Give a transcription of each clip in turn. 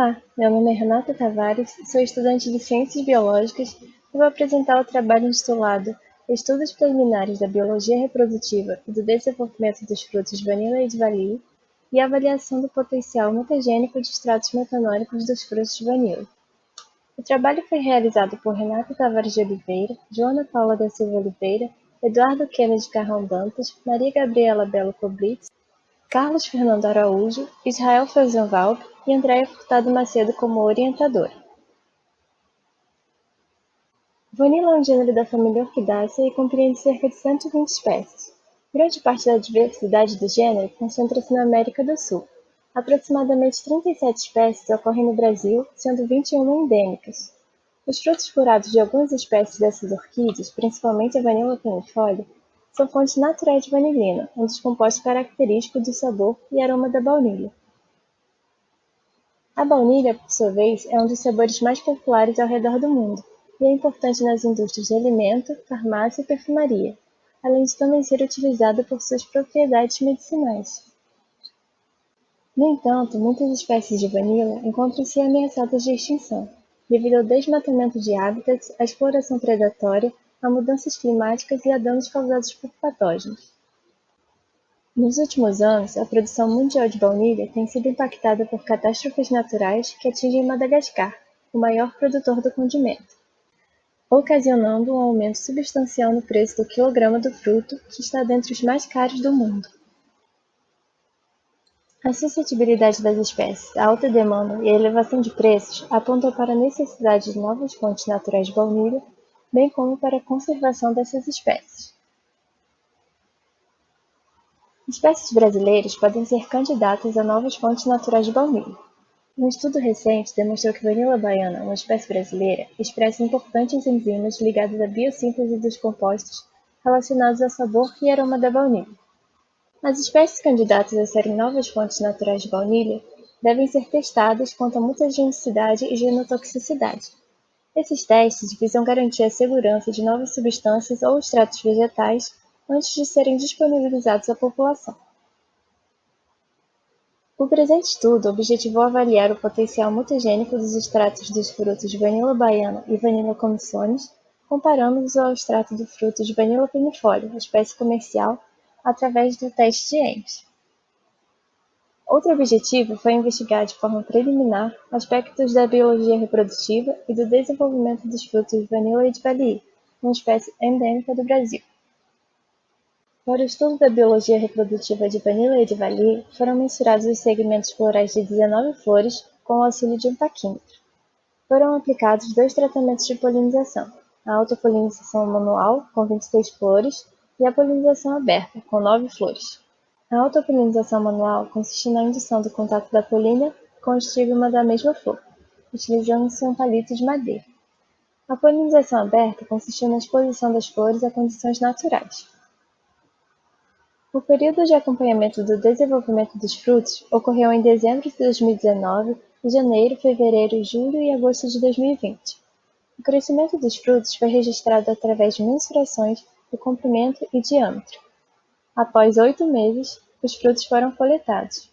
Olá, meu nome é Renata Tavares, sou estudante de Ciências Biológicas e vou apresentar o trabalho intitulado Estudos Preliminares da Biologia Reprodutiva e do Desenvolvimento dos Frutos Vanilla e Divali e avaliação do potencial mutagênico de extratos metanólicos dos frutos de vanilla. O trabalho foi realizado por Renata Tavares de Oliveira, Joana Paula da Silva Oliveira, Eduardo Kennedy Carrão Dantas, Maria Gabriela Belo Koblitz, Carlos Fernando Araújo, Israel Felsenwalb e Andréia Furtado Macedo como orientadora. Vanilla é um gênero da família Orquidácea e compreende cerca de 120 espécies. Grande parte da diversidade do gênero concentra-se na América do Sul. Aproximadamente 37 espécies ocorrem no Brasil, sendo 21 endêmicas. Os frutos curados de algumas espécies dessas orquídeas, principalmente a Vanilla planifolia, são fontes naturais de vanilina, um dos compostos característicos do sabor e aroma da baunilha. A baunilha, por sua vez, é um dos sabores mais populares ao redor do mundo e é importante nas indústrias de alimento, farmácia e perfumaria, além de também ser utilizada por suas propriedades medicinais. No entanto, muitas espécies de vanilla encontram-se ameaçadas de extinção, devido ao desmatamento de hábitats, à exploração predatória, a mudanças climáticas e a danos causados por patógenos. Nos últimos anos, a produção mundial de baunilha tem sido impactada por catástrofes naturais que atingem Madagascar, o maior produtor do condimento, ocasionando um aumento substancial no preço do quilograma do fruto, que está dentre os mais caros do mundo. A suscetibilidade das espécies, a alta demanda e a elevação de preços apontam para a necessidade de novas fontes naturais de baunilha, bem como para a conservação dessas espécies. Espécies brasileiras podem ser candidatas a novas fontes naturais de baunilha. Um estudo recente demonstrou que Vanilla baiana, uma espécie brasileira, expressa importantes enzimas ligadas à biossíntese dos compostos relacionados ao sabor e aroma da baunilha. As espécies candidatas a serem novas fontes naturais de baunilha devem ser testadas quanto à mutagenicidade e genotoxicidade. Esses testes visam garantir a segurança de novas substâncias ou extratos vegetais antes de serem disponibilizados à população. O presente estudo objetivou avaliar o potencial mutagênico dos extratos dos frutos Vanilla baiana e Vanilla commissionis, comparando-os ao extrato do fruto de Vanilla planifolia, espécie comercial, através do teste de Ames. Outro objetivo foi investigar de forma preliminar aspectos da biologia reprodutiva e do desenvolvimento dos frutos Vanilla e Divali, uma espécie endêmica do Brasil. Para o estudo da biologia reprodutiva de Vanilla e Divali, foram mensurados os segmentos florais de 19 flores com o auxílio de um paquímetro. Foram aplicados 2 tratamentos de polinização, a autopolinização manual, com 26 flores, e a polinização aberta, com 9 flores. A autopolinização manual consiste na indução do contato da polínia com o estigma da mesma flor, utilizando-se um palito de madeira. A polinização aberta consistiu na exposição das flores a condições naturais. O período de acompanhamento do desenvolvimento dos frutos ocorreu em dezembro de 2019 e janeiro, fevereiro, julho e agosto de 2020. O crescimento dos frutos foi registrado através de mensurações do comprimento e diâmetro. Após 8 meses, os frutos foram coletados.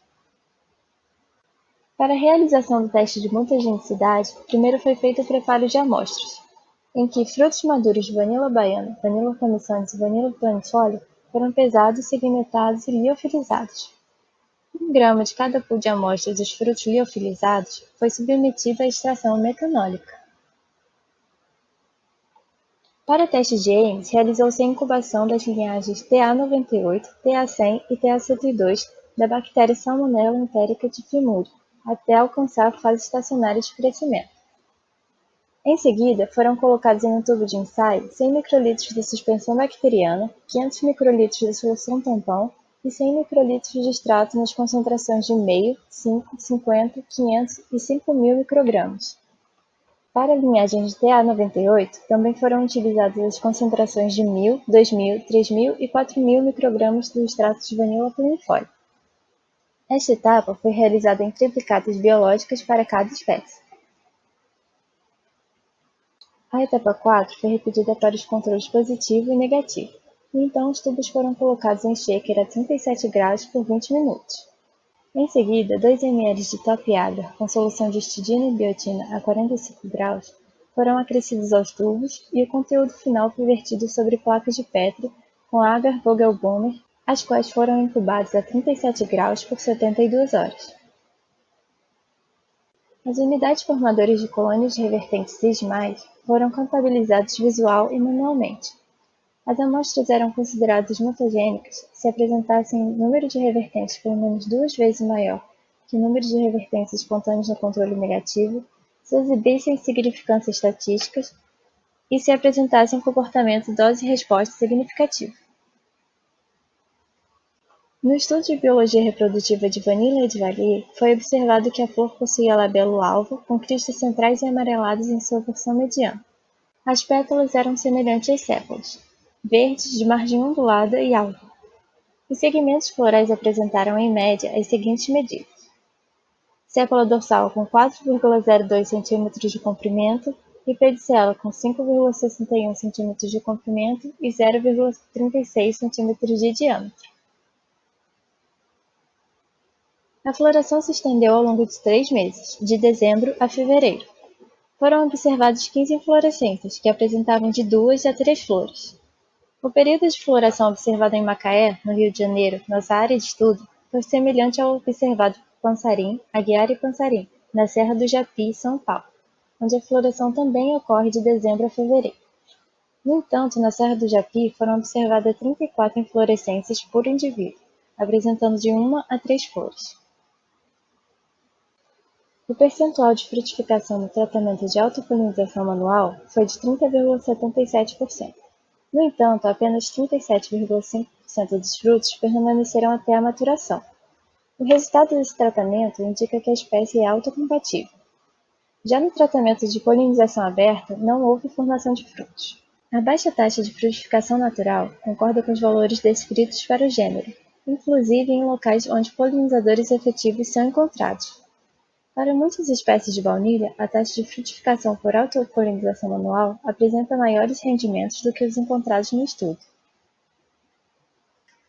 Para a realização do teste de mutagenicidade, primeiro foi feito o preparo de amostras, em que frutos maduros de Vanilla baiana, Vanilla commissionis e Vanilla planifolia foram pesados, segmentados e liofilizados. 1 grama de cada pool de amostras dos frutos liofilizados foi submetido à extração metanólica. Para o teste de Ames, realizou-se a incubação das linhagens TA98, TA100 e TA102 da bactéria Salmonella entérica diffimuri, até alcançar a fase estacionária de crescimento. Em seguida, foram colocados em um tubo de ensaio 100 microlitros de suspensão bacteriana, 500 microlitros de solução tampão e 100 microlitros de extrato nas concentrações de meio, 5, 50, 500 e 5.000 microgramas. Para a linhagem de TA98, também foram utilizadas as concentrações de 1.000, 2.000, 3.000 e 4.000 microgramas do extrato de Vanilla planifolia. Esta etapa foi realizada em triplicatas biológicas para cada espécie. A etapa 4 foi repetida para os controles positivo e negativo, e então os tubos foram colocados em shaker a 37 graus por 20 minutos. Em seguida, 2 ml de Top Agar com solução de histidina e biotina a 45 graus foram acrescidos aos tubos e o conteúdo final foi vertido sobre placas de Petri com agar Vogelbaumer, as quais foram incubadas a 37 graus por 72 horas. As unidades formadoras de colônias revertentes cis+, foram contabilizadas visual e manualmente. As amostras eram consideradas mutagênicas se apresentassem número de revertentes pelo menos 2 vezes maior que o número de revertentes espontâneos no controle negativo, se exibissem significâncias estatísticas e se apresentassem comportamento dose-resposta significativo. No estudo de biologia reprodutiva de Vanilla Edvallier, foi observado que a flor possuía labelo-alvo com cristas centrais e amareladas em sua porção mediana. As pétalas eram semelhantes às sépalas, verdes, de margem ondulada e alva. Os segmentos florais apresentaram, em média, as seguintes medidas: sépala dorsal com 4,02 cm de comprimento e pedicela com 5,61 cm de comprimento e 0,36 cm de diâmetro. A floração se estendeu ao longo de 3 meses, de dezembro a fevereiro. Foram observadas 15 inflorescências, que apresentavam de 2 a 3 flores. O período de floração observado em Macaé, no Rio de Janeiro, nossa área de estudo, foi semelhante ao observado por Pansarim, Aguiar e Pansarim, na Serra do Japi, São Paulo, onde a floração também ocorre de dezembro a fevereiro. No entanto, na Serra do Japi foram observadas 34 inflorescências por indivíduo, apresentando de 1 a 3 flores. O percentual de frutificação no tratamento de autopolinização manual foi de 30,77%. No entanto, apenas 37,5% dos frutos permaneceram até a maturação. O resultado desse tratamento indica que a espécie é autocompatível. Já no tratamento de polinização aberta, não houve formação de frutos. A baixa taxa de frutificação natural concorda com os valores descritos para o gênero, inclusive em locais onde polinizadores efetivos são encontrados. Para muitas espécies de baunilha, a taxa de frutificação por autopolinização manual apresenta maiores rendimentos do que os encontrados no estudo.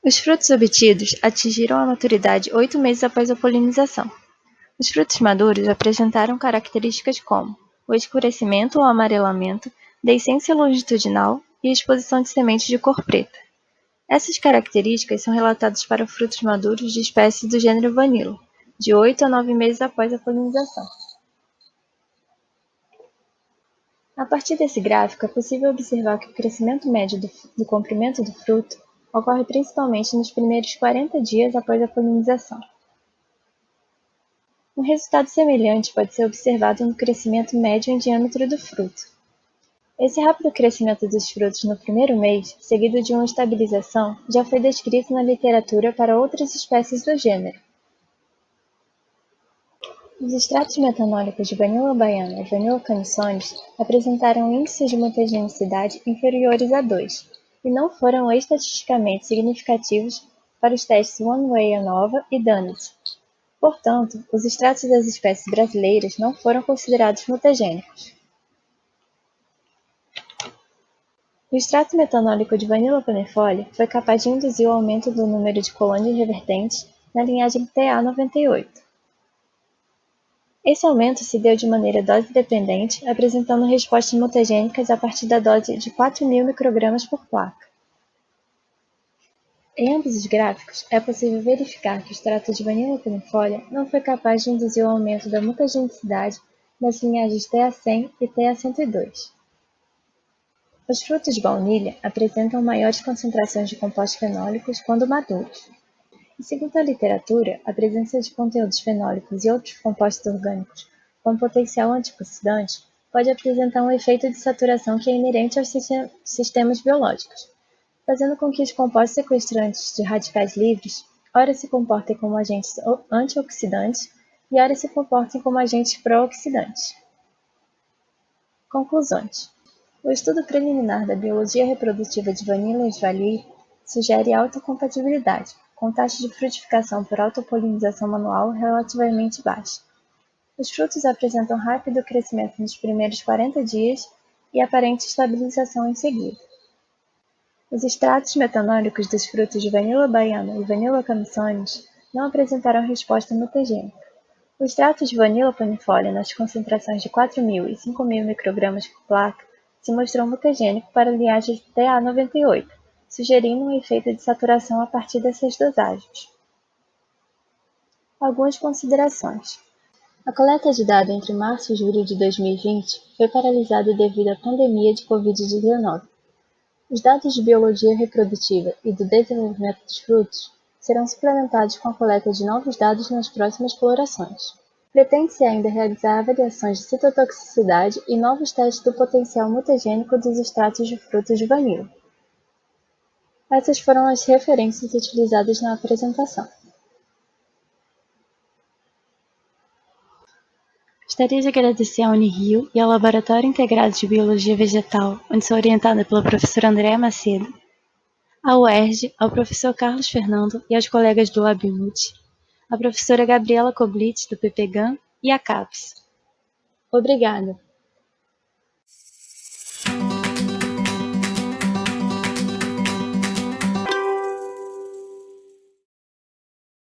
Os frutos obtidos atingiram a maturidade 8 meses após a polinização. Os frutos maduros apresentaram características como o escurecimento ou amarelamento, deiscência longitudinal e exposição de sementes de cor preta. Essas características são relatadas para frutos maduros de espécies do gênero Vanilla, de 8 a 9 meses após a polinização. A partir desse gráfico, é possível observar que o crescimento médio do comprimento do fruto ocorre principalmente nos primeiros 40 dias após a polinização. Um resultado semelhante pode ser observado no crescimento médio em diâmetro do fruto. Esse rápido crescimento dos frutos no primeiro mês, seguido de uma estabilização, já foi descrito na literatura para outras espécies do gênero. Os extratos metanólicos de Vanilla baiana e Vanilla canissonis apresentaram índices de mutagenicidade inferiores a 2 e não foram estatisticamente significativos para os testes One Way ANOVA e DANET. Portanto, os extratos das espécies brasileiras não foram considerados mutagênicos. O extrato metanólico de Vanilla planifolia foi capaz de induzir o aumento do número de colônias revertentes na linhagem TA98. Esse aumento se deu de maneira dose-dependente, apresentando respostas mutagênicas a partir da dose de 4.000 microgramas por placa. Em ambos os gráficos, é possível verificar que o extrato de Vanilla planifolia não foi capaz de induzir o aumento da mutagenicidade nas linhagens TA100 e TA102. Os frutos de baunilha apresentam maiores concentrações de compostos fenólicos quando maduros. E segundo a literatura, a presença de conteúdos fenólicos e outros compostos orgânicos com potencial antioxidante pode apresentar um efeito de saturação que é inerente aos sistemas biológicos, fazendo com que os compostos sequestrantes de radicais livres ora se comportem como agentes antioxidantes e ora se comportem como agentes pró-oxidantes. Conclusões. O estudo preliminar da biologia reprodutiva de Vanilla Edvallier sugere alta compatibilidade, com taxa de frutificação por autopolinização manual relativamente baixa. Os frutos apresentam rápido crescimento nos primeiros 40 dias e aparente estabilização em seguida. Os extratos metanólicos dos frutos de Vanilla baiana e Vanilla canissonis não apresentaram resposta mutagênica. O extrato de Vanilla planifolia nas concentrações de 4.000 e 5.000 microgramas por placa se mostrou mutagênico para a linhagem TA98, sugerindo um efeito de saturação a partir dessas dosagens. Algumas considerações. A coleta de dados entre março e julho de 2020 foi paralisada devido à pandemia de Covid-19. Os dados de biologia reprodutiva e do desenvolvimento dos frutos serão suplementados com a coleta de novos dados nas próximas florações. Pretende-se ainda realizar avaliações de citotoxicidade e novos testes do potencial mutagênico dos extratos de frutos de vanila. Essas foram as referências utilizadas na apresentação. Gostaria de agradecer à Unirio e ao Laboratório Integrado de Biologia Vegetal, onde sou orientada pela professora Andréa Macedo, à UERJ, ao professor Carlos Fernando e aos colegas do LabMulti, à professora Gabriela Koblitz, do PPGAN, e à CAPES. Obrigada!